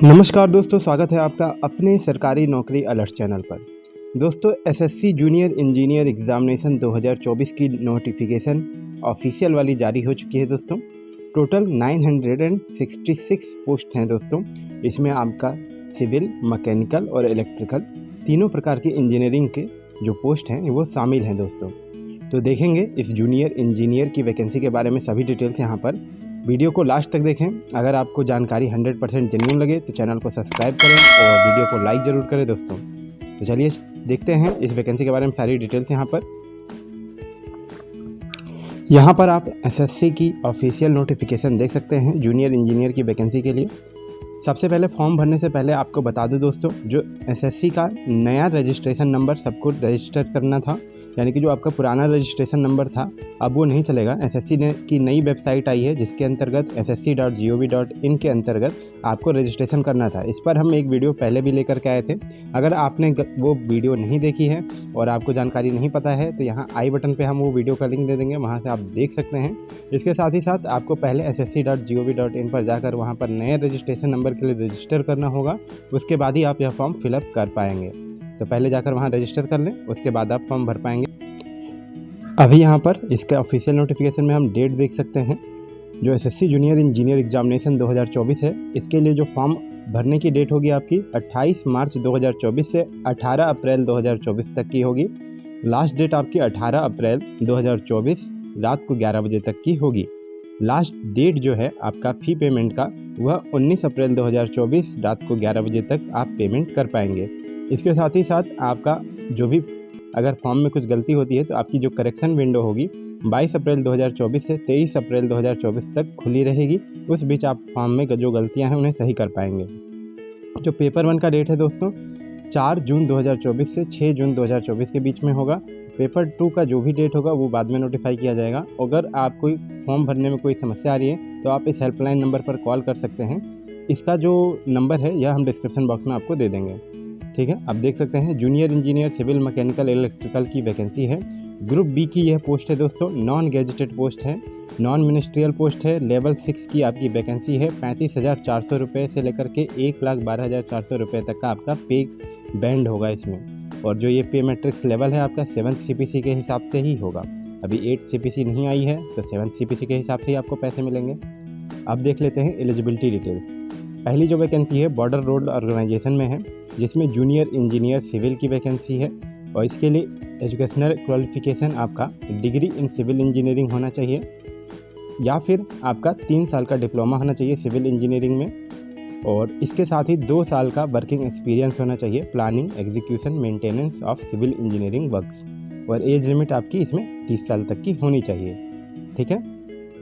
नमस्कार दोस्तों, स्वागत है आपका अपने सरकारी नौकरी अलर्ट चैनल पर। दोस्तों, एसएससी जूनियर इंजीनियर एग्जामिनेशन 2024 की नोटिफिकेशन ऑफिशियल वाली जारी हो चुकी है दोस्तों। टोटल 966 पोस्ट हैं दोस्तों। इसमें आपका सिविल, मैकेनिकल और इलेक्ट्रिकल तीनों प्रकार की इंजीनियरिंग के जो पोस्ट हैं वो शामिल हैं दोस्तों। तो देखेंगे इस जूनियर इंजीनियर की वैकेंसी के बारे में सभी डिटेल्स यहाँ पर। वीडियो को लास्ट तक देखें। अगर आपको जानकारी 100% जेन्युइन लगे तो चैनल को सब्सक्राइब करें और वीडियो को लाइक ज़रूर करें दोस्तों। तो चलिए देखते हैं इस वैकेंसी के बारे में सारी डिटेल्स यहाँ पर। यहाँ पर आप एसएससी की ऑफिशियल नोटिफिकेशन देख सकते हैं जूनियर इंजीनियर की वैकेंसी के लिए। सबसे पहले फॉर्म भरने से पहले आपको बता दूं दोस्तों, जो एसएससी का नया रजिस्ट्रेशन नंबर सबको रजिस्टर करना था, यानी कि जो आपका पुराना रजिस्ट्रेशन नंबर था अब वो नहीं चलेगा। एसएससी ने की नई वेबसाइट आई है जिसके अंतर्गत ssc.gov.in के अंतर्गत आपको रजिस्ट्रेशन करना था। इस पर हम एक वीडियो पहले भी लेकर के आए थे। अगर आपने वो वीडियो नहीं देखी है और आपको जानकारी नहीं पता है तो यहाँ आई बटन पे हम वो वीडियो का लिंक दे देंगे, वहाँ से आप देख सकते हैं। इसके साथ ही साथ आपको पहले ssc.gov.in पर जाकर वहाँ पर नए रजिस्ट्रेशन नंबर के लिए रजिस्टर करना होगा। उसके बाद ही आप यह फॉर्म फिलअप कर पाएंगे। तो पहले जाकर वहाँ रजिस्टर कर लें, उसके बाद आप फॉर्म भर पाएंगे। अभी यहाँ पर इसके ऑफिशियल नोटिफिकेशन में हम डेट देख सकते हैं। जो एसएससी जूनियर इंजीनियर एग्जामिनेशन 2024 है, इसके लिए जो फॉर्म भरने की डेट होगी आपकी 28 मार्च 2024 से 18 अप्रैल 2024 तक की होगी। लास्ट डेट आपकी 18 अप्रैल 2024 रात को 11 बजे तक की होगी। लास्ट डेट जो है आपका फ़ी पेमेंट का वह 19 अप्रैल 2024 रात को 11 बजे तक आप पेमेंट कर पाएंगे। इसके साथ ही साथ आपका जो भी अगर फॉर्म में कुछ गलती होती है तो आपकी जो करेक्शन विंडो होगी 22 अप्रैल 2024 से 23 अप्रैल 2024 तक खुली रहेगी। उस बीच आप फॉर्म में जो गलतियां हैं उन्हें सही कर पाएंगे। जो पेपर 1 का डेट है दोस्तों 4 जून 2024 से 6 जून 2024 के बीच में होगा। पेपर 2 का जो भी डेट होगा वो बाद में नोटिफाई किया जाएगा। अगर आप कोई फॉर्म भरने में कोई समस्या आ रही है तो आप इस हेल्पलाइन नंबर पर कॉल कर सकते हैं। इसका जो नंबर है यह हम डिस्क्रिप्शन बॉक्स में आपको दे देंगे, ठीक है। अब देख सकते हैं junior engineer civil, mechanical, electrical की वैकेंसी है। ग्रुप बी की यह पोस्ट है दोस्तों। नॉन गैजेटेड पोस्ट है, नॉन मिनिस्ट्रियल पोस्ट है। लेवल 6 की आपकी वैकेंसी है। 35,400 रुपये से लेकर के 1,12,400 रुपये तक का आपका पे बैंड होगा इसमें। और जो ये पे मैट्रिक्स लेवल है आपका 7th CPC के हिसाब से ही होगा। अभी 8th CPC नहीं आई है तो 7th CPC के हिसाब से ही आपको पैसे मिलेंगे। अब देख लेते हैं एलिजिबिलिटी डिटेल्स। पहली जो वैकेंसी है बॉर्डर रोड ऑर्गेनाइजेशन में है, जिसमें जूनियर इंजीनियर सिविल की वैकेंसी है। और इसके लिए एजुकेशनल क्वालिफिकेशन आपका डिग्री इन सिविल इंजीनियरिंग होना चाहिए या फिर आपका 3 साल का डिप्लोमा होना चाहिए सिविल इंजीनियरिंग में। और इसके साथ ही 2 साल का वर्किंग एक्सपीरियंस होना चाहिए planning, execution, maintenance of civil engineering works. और एज लिमिट आपकी इसमें 30 साल तक की होनी चाहिए, ठीक है।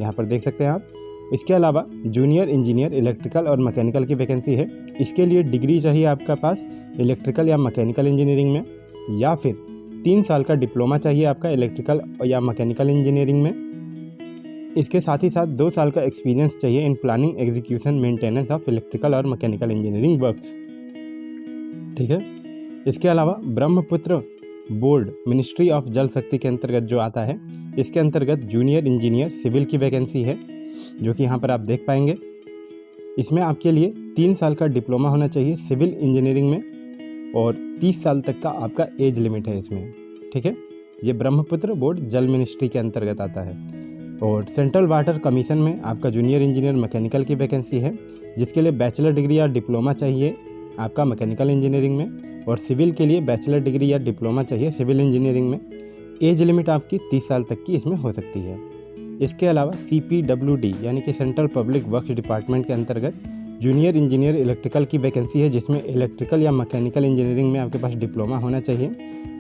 यहाँ पर देख सकते हैं आप। इसके अलावा जूनियर इंजीनियर इलेक्ट्रिकल और मैकेनिकल की वैकेंसी है। इसके लिए डिग्री चाहिए आपका पास इलेक्ट्रिकल या मैकेनिकल इंजीनियरिंग में, या फिर 3 साल का डिप्लोमा चाहिए आपका इलेक्ट्रिकल या मैकेनिकल इंजीनियरिंग में। इसके साथ ही साथ 2 साल का एक्सपीरियंस चाहिए इन planning, execution, maintenance of electrical और मैकेनिकल इंजीनियरिंग वर्क्स, ठीक है। इसके अलावा ब्रह्मपुत्र बोर्ड मिनिस्ट्री ऑफ जल शक्ति के अंतर्गत जो आता है, इसके अंतर्गत जूनियर इंजीनियर सिविल की वैकेंसी है, जो कि यहाँ पर आप देख पाएंगे। इसमें आपके लिए 3 साल का डिप्लोमा होना चाहिए सिविल इंजीनियरिंग में और 30 साल तक का आपका एज लिमिट है इसमें, ठीक है। ये ब्रह्मपुत्र बोर्ड जल मिनिस्ट्री के अंतर्गत आता है। और सेंट्रल वाटर कमीशन में आपका जूनियर इंजीनियर मैकेनिकल की वैकेंसी है, जिसके लिए बैचलर डिग्री या डिप्लोमा चाहिए आपका मैकेनिकल इंजीनियरिंग में। और सिविल के लिए बैचलर डिग्री या डिप्लोमा चाहिए सिविल इंजीनियरिंग में। एज लिमिट आपकी 30 साल तक की इसमें हो सकती है। इसके अलावा CPWD यानी कि सेंट्रल पब्लिक वर्क्स डिपार्टमेंट के अंतर्गत जूनियर इंजीनियर इलेक्ट्रिकल की वैकेंसी है, जिसमें इलेक्ट्रिकल या मैकेनिकल इंजीनियरिंग में आपके पास डिप्लोमा होना चाहिए।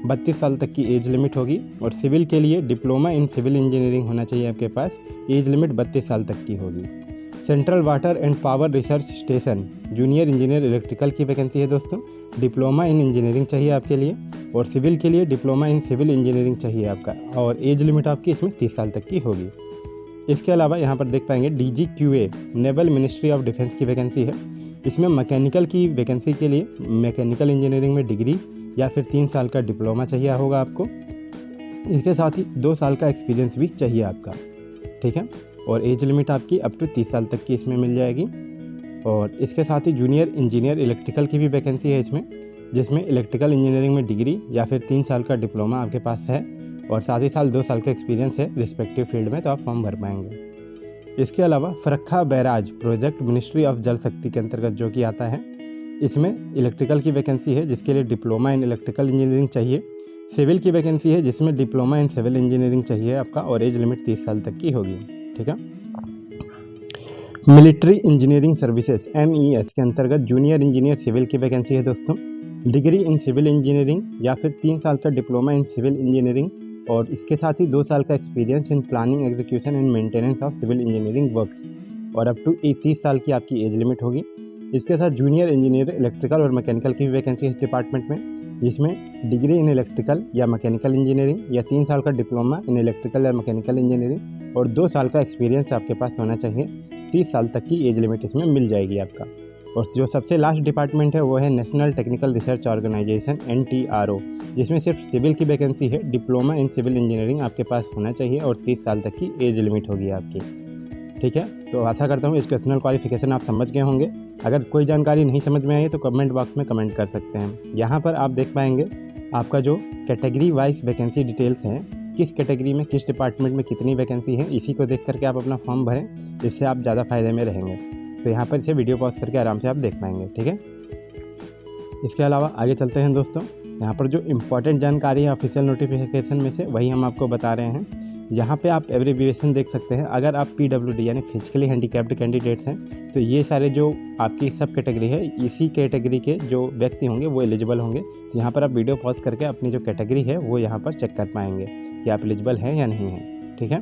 32 साल तक की एज लिमिट होगी। और सिविल के लिए डिप्लोमा इन सिविल इंजीनियरिंग होना चाहिए आपके पास, एज लिमिट 32 साल तक की होगी। Central water and power research station junior engineer electrical की वैकेंसी है दोस्तों। डिप्लोमा इन इंजीनियरिंग चाहिए आपके लिए। और सिविल के लिए डिप्लोमा इन सिविल इंजीनियरिंग चाहिए आपका, और एज लिमिट आपकी इसमें 30 साल तक की होगी। इसके अलावा यहाँ पर देख पाएंगे DGQA naval ministry of defence की वैकेंसी है। इसमें मैकेनिकल की वैकेंसी के लिए मैकेनिकल इंजीनियरिंग में डिग्री या फिर 3 साल का डिप्लोमा चाहिए होगा आपको। इसके साथ ही 2 साल का एक्सपीरियंस भी चाहिए आपका, ठीक है। और एज लिमिट आपकी अप टू 30 साल तक की इसमें मिल जाएगी। और इसके साथ ही जूनियर इंजीनियर इलेक्ट्रिकल की भी वैकेंसी है इसमें, जिसमें इलेक्ट्रिकल इंजीनियरिंग में डिग्री या फिर 3 साल का डिप्लोमा आपके पास है और साथ ही साथ 2 साल का एक्सपीरियंस है रिस्पेक्टिव फील्ड में, तो आप फॉर्म भर पाएंगे। इसके अलावा Farakka barrage project ministry of जल शक्ति के अंतर्गत जो कि आता है, इसमें इलेक्ट्रिकल की वैकेंसी है जिसके लिए डिप्लोमा इन इलेक्ट्रिकल इंजीनियरिंग चाहिए। सिविल की वैकेंसी है जिसमें डिप्लोमा इन सिविल इंजीनियरिंग चाहिए आपका और एज लिमिट 30 साल तक की होगी। ठीक है। मिलिट्री इंजीनियरिंग सर्विसेज MES के अंतर्गत जूनियर इंजीनियर सिविल की वैकेंसी है दोस्तों। डिग्री इन सिविल इंजीनियरिंग या फिर 3 साल का डिप्लोमा इन सिविल इंजीनियरिंग और इसके साथ ही 2 साल का experience in planning execution and maintenance of civil engineering works और अप टू 30 साल की आपकी एज लिमिट होगी। इसके साथ जूनियर इंजीनियर इलेक्ट्रिकल और मैकेनिकल की भी वैकेंसी है इस डिपार्टमेंट में, जिसमें डिग्री इन इलेक्ट्रिकल या मैकेनिकल इंजीनियरिंग या 3 साल का डिप्लोमा इन इलेक्ट्रिकल या मैकेनिकल इंजीनियरिंग और 2 साल का एक्सपीरियंस आपके पास होना चाहिए। 30 साल तक की एज लिमिट इसमें मिल जाएगी आपका। और जो सबसे लास्ट डिपार्टमेंट है वो है national technical research organisation NTRO, जिसमें सिर्फ सिविल की वैकेंसी है। डिप्लोमा इन सिविल इंजीनियरिंग आपके पास होना चाहिए और 30 साल तक की एज लिमिट होगी आपकी। ठीक है, तो आशा करता हूँ एजुकेशनल क्वालिफिकेशन आप समझ गए होंगे। अगर कोई जानकारी नहीं समझ में आई तो कमेंट बॉक्स में कमेंट कर सकते हैं। यहाँ पर आप देख पाएंगे आपका जो कैटेगरी वाइज वैकेंसी डिटेल्स हैं, किस कैटेगरी में किस डिपार्टमेंट में कितनी वैकेंसी है, इसी को देख करके आप अपना फॉर्म भरें, जिससे आप ज़्यादा फायदे में रहेंगे। तो यहाँ पर इसे वीडियो पॉज करके आराम से आप देख पाएंगे। ठीक है, इसके अलावा आगे चलते हैं दोस्तों। यहाँ पर जो इम्पोर्टेंट जानकारी है ऑफिशियल नोटिफिकेशन में से वही हम आपको बता रहे हैं। यहाँ पे आप एब्रिविएशन देख सकते हैं। अगर आप PWD यानी फिजिकली हैंडीकैप्ड कैंडिडेट्स हैं तो ये सारे जो आपकी सब कैटेगरी है, इसी कैटेगरी के जो व्यक्ति होंगे वो एलिजिबल होंगे। तो यहाँ पर आप वीडियो पॉज करके अपनी जो कैटेगरी है वो यहाँ पर चेक कर पाएंगे कि आप एलिजिबल हैं या नहीं हैं। ठीक है,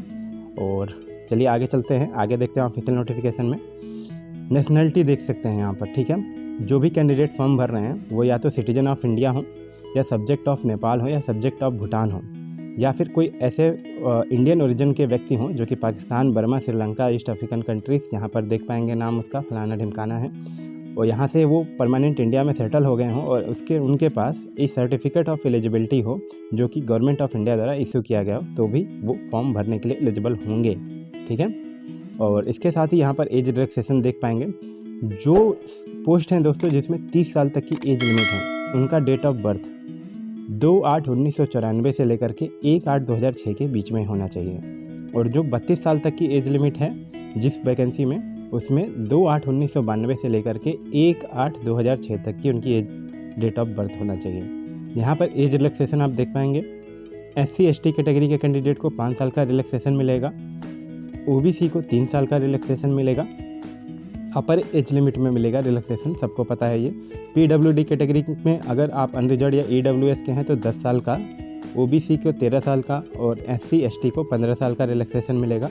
और चलिए आगे चलते हैं, आगे देखते हैं ऑफिशियल नोटिफिकेशन में। नेशनलिटी देख सकते हैं यहाँ पर। ठीक है, जो भी कैंडिडेट फॉर्म भर रहे हैं वो या तो सिटीजन ऑफ इंडिया हो या सब्जेक्ट ऑफ नेपाल हो या सब्जेक्ट ऑफ भूटान हो या फिर कोई ऐसे इंडियन ओरिजिन के व्यक्ति हों जो कि Pakistan, Burma, Sri Lanka, east African countries, यहाँ पर देख पाएंगे नाम उसका फलाना ढिमकाना है, और यहाँ से वो परमानेंट इंडिया में सेटल हो गए हों और उनके पास एक सर्टिफिकेट ऑफ एलिजिबिलिटी हो जो कि गवर्नमेंट ऑफ इंडिया द्वारा इशू किया गया हो, तो भी वो फॉर्म भरने के लिए एलिजिबल होंगे। ठीक है, और इसके साथ ही यहाँ पर एज रिलैक्सेशन देख पाएंगे। जो पोस्ट हैं दोस्तों जिसमें 30 साल तक की एज लिमिट है, उनका डेट ऑफ बर्थ 2/8/1994 से लेकर के 1/8/2006 के बीच में होना चाहिए। और जो 32 साल तक की एज लिमिट है जिस वैकेंसी में, उसमें 2/8/1992 से लेकर के 1/8/2006 तक की उनकी एज डेट ऑफ बर्थ होना चाहिए। यहाँ पर एज रिलैक्सेशन आप देख पाएंगे। SC/ST कैटेगरी के कैंडिडेट को 5 साल का रिलैक्सेशन मिलेगा, OBC को 3 साल का रिलैक्सेशन मिलेगा, अपर एज लिमिट में मिलेगा रिलैक्सेशन, सबको पता है ये। PWD कैटेगरी में अगर आप अनरिजर्व या EWS के हैं तो 10 साल का, OBC को 13 साल का और SC/ST को 15 साल का रिलैक्सेशन मिलेगा।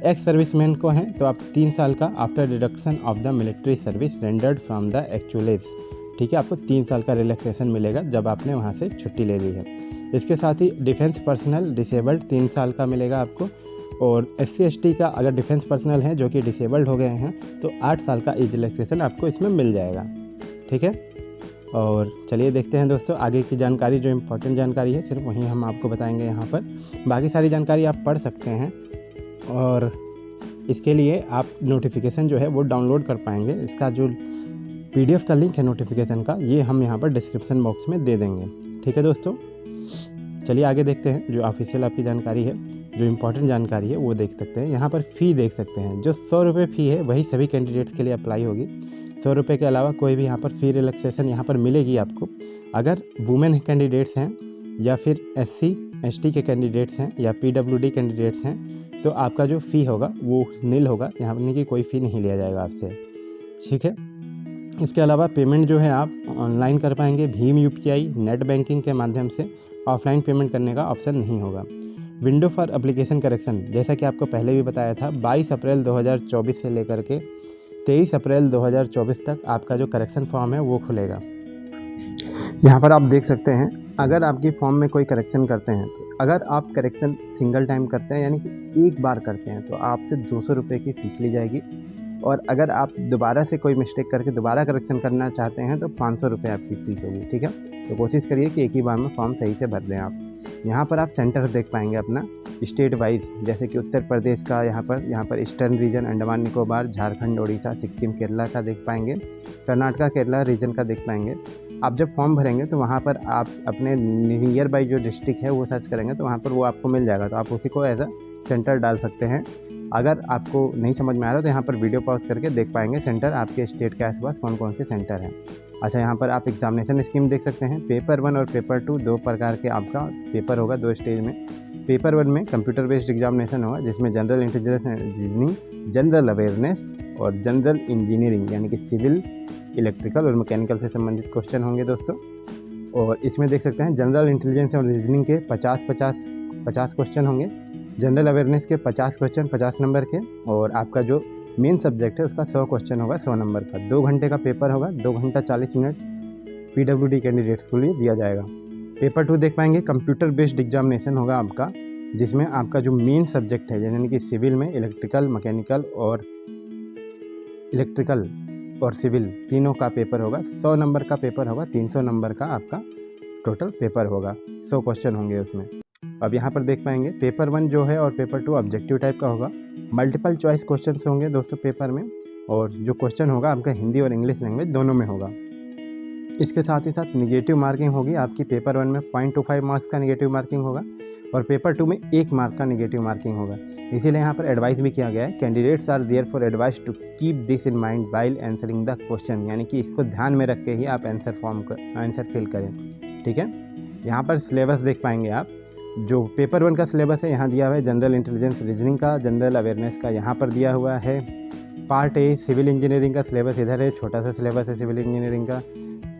एक्स सर्विसमैन को हैं तो आप 3 साल का after deduction of the military service rendered from the actual as. ठीक है, आपको 3 साल का रिलैक्सेशन मिलेगा जब आपने वहाँ से छुट्टी ले ली है। इसके साथ ही डिफेंस पर्सनल डिसेबल्ड 3 साल का मिलेगा आपको, और SC/ST का अगर डिफेंस पर्सनल हैं जो कि डिसेबल्ड हो गए हैं तो 8 साल का एज रिलैक्सेशन आपको इसमें मिल जाएगा। ठीक है, और चलिए देखते हैं दोस्तों आगे की जानकारी। जो इम्पोर्टेंट जानकारी है सिर्फ वहीं हम आपको बताएंगे यहाँ पर, बाकी सारी जानकारी आप पढ़ सकते हैं और इसके लिए आप नोटिफिकेशन जो है वो डाउनलोड कर पाएंगे। इसका जो PDF का लिंक है नोटिफिकेशन का, ये हम यहाँ पर डिस्क्रिप्शन बॉक्स में दे देंगे। ठीक है दोस्तों, चलिए आगे देखते हैं। जो ऑफिशियल आपकी जानकारी है, जो इम्पोर्टेंट जानकारी है वो देख सकते हैं। यहाँ पर फ़ी देख सकते हैं, जो 100 रुपये फ़ी है वही सभी कैंडिडेट्स के लिए अप्लाई होगी। 100 रुपये के अलावा कोई भी यहाँ पर फ़ी रिलैक्सेशन यहाँ पर मिलेगी आपको। अगर वुमेन कैंडिडेट्स हैं या फिर SC/ST के कैंडिडेट्स हैं या PWD कैंडिडेट्स हैं तो आपका जो फ़ी होगा वो नील होगा, यहाँ पर की कोई फ़ी नहीं लिया जाएगा आपसे। ठीक है, इसके अलावा पेमेंट जो है आप ऑनलाइन कर पाएंगे, भीम UPI नेट बैंकिंग के माध्यम से। ऑफलाइन पेमेंट करने का ऑप्शन नहीं होगा। विंडो फॉर एप्लीकेशन करेक्शन, जैसा कि आपको पहले भी बताया था, 22 अप्रैल 2024 से लेकर के 23 अप्रैल 2024 तक आपका जो करेक्शन फॉर्म है वो खुलेगा। यहाँ पर आप देख सकते हैं, अगर आपकी फॉर्म में कोई करेक्शन करते हैं तो अगर आप करेक्शन सिंगल टाइम करते हैं यानी कि एक बार करते हैं तो आपसे 200 रुपये की फ़ीस ली जाएगी, और अगर आप दोबारा से कोई मिस्टेक करके दोबारा करेक्शन करना चाहते हैं तो 500 रुपये आपकी फ़ीस होगी। ठीक है, तो कोशिश करिए कि एक ही बार में फॉर्म सही से भर दें आप। यहाँ पर आप सेंटर देख पाएंगे अपना स्टेट वाइज, जैसे कि उत्तर प्रदेश का यहाँ पर ईस्टर्न रीजन, अंडमान निकोबार, झारखंड, उड़ीसा, सिक्किम, केरला का देख पाएंगे, कर्नाटका केरला रीजन का देख पाएंगे। आप जब फॉर्म भरेंगे तो वहाँ पर आप अपने नियर बाई जो डिस्ट्रिक्ट है वो सर्च करेंगे तो वहाँ पर वो आपको मिल जाएगा, तो आप उसी को एज अ सेंटर डाल सकते हैं। अगर आपको नहीं समझ में आ रहा तो यहाँ पर वीडियो पॉज करके देख पाएंगे सेंटर आपके स्टेट के आसपास कौन कौन से सेंटर हैं। अच्छा, यहाँ पर आप एग्जामिनेशन स्कीम देख सकते हैं। पेपर 1 और पेपर 2 दो प्रकार के आपका पेपर होगा, 2 स्टेज में। पेपर 1 में कंप्यूटर बेस्ड एग्जामिनेशन होगा जिसमें general intelligence and reasoning, general awareness और जनरल इंजीनियरिंग यानी कि सिविल, इलेक्ट्रिकल और मैकेनिकल से संबंधित क्वेश्चन होंगे दोस्तों। और इसमें देख सकते हैं जनरल इंटेलिजेंस और रीजनिंग के 50 क्वेश्चन होंगे, जनरल अवेयरनेस के 50 क्वेश्चन 50 नंबर के, और आपका जो मेन सब्जेक्ट है उसका 100 क्वेश्चन होगा 100 नंबर का। 2 घंटे का पेपर होगा, 2 घंटा 40 मिनट PWD कैंडिडेट्स के लिए दिया जाएगा। पेपर 2 देख पाएंगे कंप्यूटर बेस्ड एग्जामिनेशन होगा आपका, जिसमें आपका जो मेन सब्जेक्ट है यानी कि सिविल में इलेक्ट्रिकल, मैकेनिकल और सिविल तीनों का पेपर होगा। 100 नंबर का पेपर होगा, 300 नंबर का आपका टोटल पेपर होगा, 100 क्वेश्चन होंगे उसमें। अब यहाँ पर देख पाएंगे पेपर 1 जो है और पेपर 2 ऑब्जेक्टिव टाइप का होगा, मल्टीपल चॉइस क्वेश्चन होंगे दोस्तों पेपर में, और जो क्वेश्चन होगा आपका हिंदी और इंग्लिश लैंग्वेज दोनों में होगा। इसके साथ ही साथ निगेटिव मार्किंग होगी आपकी। पेपर 1 में 0.25 मार्क्स का निगेटिव मार्किंग होगा और पेपर 2 में 1 मार्क का निगेटिव मार्किंग होगा। इसीलिए यहाँ पर एडवाइस भी किया गया है, candidates are there for advice to keep this in mind while answering the question, यानी कि इसको ध्यान में रख के ही आप आंसर फिल करें। ठीक है, यहाँ पर सिलेबस देख पाएंगे आप। जो पेपर 1 का सिलेबस है यहाँ दिया हुआ है, जनरल इंटेलिजेंस रीजनिंग का, जनरल अवेयरनेस का यहाँ पर दिया हुआ है। पार्ट ए सिविल इंजीनियरिंग का सिलेबस इधर है, छोटा सा सिलेबस है सिविल इंजीनियरिंग का,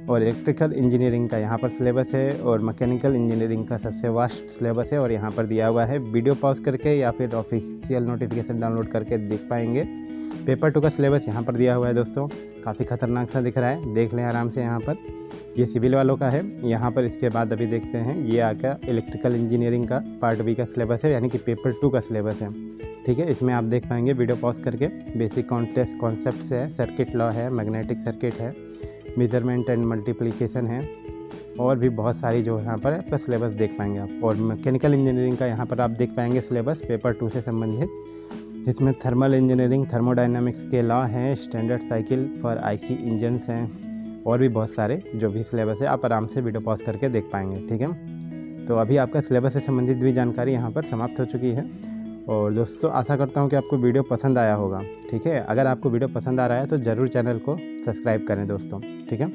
और इलेक्ट्रिकल इंजीनियरिंग का यहाँ पर सिलेबस है, और मैकेनिकल इंजीनियरिंग का सबसे वास्ट सिलेबस है और यहाँ पर दिया हुआ है। वीडियो पॉज करके या फिर ऑफिशियल नोटिफिकेशन डाउनलोड करके देख पाएंगे। पेपर 2 का सिलेबस यहाँ पर दिया हुआ है दोस्तों, काफ़ी खतरनाक सा दिख रहा है, देख लें आराम से। यहाँ पर ये सिविल वालों का है। यहाँ पर इसके बाद अभी देखते हैं, ये आकर इलेक्ट्रिकल इंजीनियरिंग का पार्ट बी का सिलेबस है, यानी कि पेपर 2 का सिलेबस है। ठीक है, इसमें आप देख पाएंगे वीडियो पॉज करके, बेसिक कॉन्सेप्ट्स है, सर्किट लॉ है, मैग्नेटिक सर्किट है, मेजरमेंट एंड मल्टीप्लिकेशन है, और भी बहुत सारी जो यहाँ पर आपका सिलेबस देख पाएंगे आप। और मैकेनिकल इंजीनियरिंग का यहाँ पर आप देख पाएंगे सिलेबस पेपर 2 से संबंधित। इसमें थर्मल इंजीनियरिंग, थर्मोडायनामिक्स के लॉ हैं, standard cycle for IC engines हैं, और भी बहुत सारे जो भी सिलेबस है आप आराम से वीडियो पॉज करके देख पाएंगे। ठीक है, तो अभी आपका सिलेबस से संबंधित भी जानकारी यहाँ पर समाप्त हो चुकी है। और दोस्तों आशा करता हूँ कि आपको वीडियो पसंद आया होगा। ठीक है, अगर आपको वीडियो पसंद आ रहा है तो ज़रूर चैनल को सब्सक्राइब करें दोस्तों। ठीक है,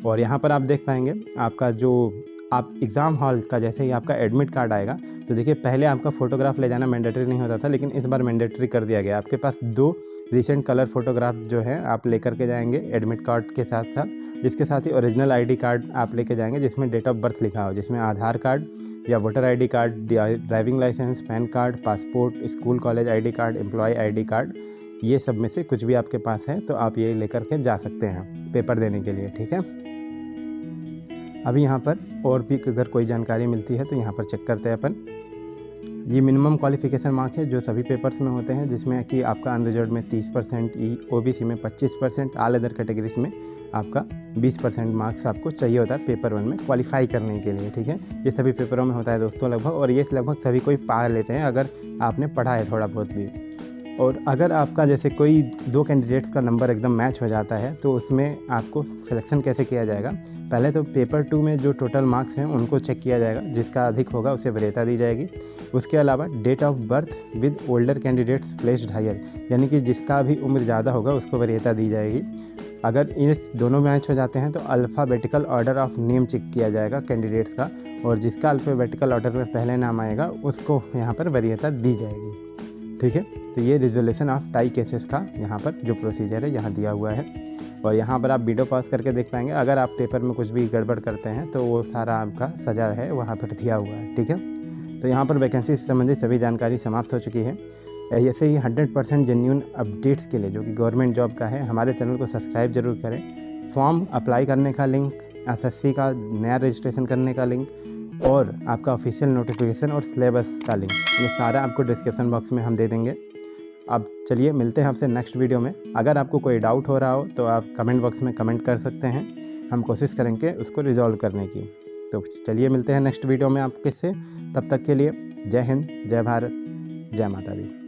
और यहाँ पर आप देख पाएंगे आपका जो आप एग्ज़ाम हॉल का जैसे ही आपका एडमिट कार्ड आएगा तो देखिए, पहले आपका फ़ोटोग्राफ ले जाना मैंडेटरी नहीं होता था, लेकिन इस बार मैंडेटरी कर दिया गया। आपके पास 2 रिसेंट कलर फोटोग्राफ जो है आप लेकर के जाएंगे एडमिट कार्ड के साथ साथ, जिसके साथ ही ओरिजिनल ID कार्ड आप लेके जाएंगे जिसमें डेट ऑफ बर्थ लिखा हो, जिसमें आधार कार्ड या voter ID card, driving licence, PAN card, passport, school college ID card, employ ID card, ये सब में से कुछ भी आपके पास है तो आप ये लेकर के जा सकते हैं पेपर देने के लिए। ठीक है, अभी यहाँ पर और भी अगर कोई जानकारी मिलती है तो यहाँ पर चेक करते हैं अपन। ये मिनिमम क्वालिफिकेशन मार्क है जो सभी पेपर्स में होते हैं, जिसमें कि आपका अनरिजर्व में 30%, OBC में 25%, ऑल अदर कैटेगरीज में आपका 20% मार्क्स आपको चाहिए होता है पेपर 1 में क्वालिफाई करने के लिए। ठीक है, ये सभी पेपरों में होता है दोस्तों लगभग, और ये लगभग सभी कोई पा लेते हैं अगर आपने पढ़ा है थोड़ा बहुत भी। और अगर आपका जैसे कोई 2 कैंडिडेट्स का नंबर एकदम मैच हो जाता है तो उसमें आपको सिलेक्शन कैसे किया जाएगा, पहले तो पेपर 2 में जो टोटल मार्क्स हैं उनको चेक किया जाएगा, जिसका अधिक होगा उसे वरीयता दी जाएगी। उसके अलावा date of birth with older candidates placed higher, यानी कि जिसका भी उम्र ज़्यादा होगा उसको वरीयता दी जाएगी। अगर इन दोनों मैच हो जाते हैं तो alphabetical order of name check किया जाएगा कैंडिडेट्स का, और जिसका अल्फ़ाबेटिकल ऑर्डर में पहले नाम आएगा उसको यहाँ पर वरीयता दी जाएगी। ठीक है, तो ये रिजोल्यूशन ऑफ टाई केसेस का यहाँ पर जो प्रोसीजर है यहाँ दिया हुआ है, और यहाँ पर आप वीडियो पॉज करके देख पाएंगे। अगर आप पेपर में कुछ भी गड़बड़ करते हैं तो वो सारा आपका सजा है वहाँ पर दिया हुआ है। ठीक है, तो यहाँ पर वैकेंसी से संबंधित सभी जानकारी समाप्त हो चुकी है। ऐसे ही 100% जेन्युइन अपडेट्स के लिए जो कि गवर्नमेंट जॉब का है, हमारे चैनल को सब्सक्राइब जरूर करें। फॉर्म अप्लाई करने का लिंक, SSC का नया रजिस्ट्रेशन करने का लिंक, और आपका ऑफिशियल नोटिफिकेशन और सिलेबस का लिंक, ये सारा आपको डिस्क्रिप्शन बॉक्स में हम दे देंगे। अब चलिए मिलते हैं आपसे नेक्स्ट वीडियो में। अगर आपको कोई डाउट हो रहा हो तो आप कमेंट बॉक्स में कमेंट कर सकते हैं, हम कोशिश करेंगे उसको रिजॉल्व करने की। तो चलिए मिलते हैं नेक्स्ट वीडियो में आपके से, तब तक के लिए जय हिंद, जय भारत, जय माता दी।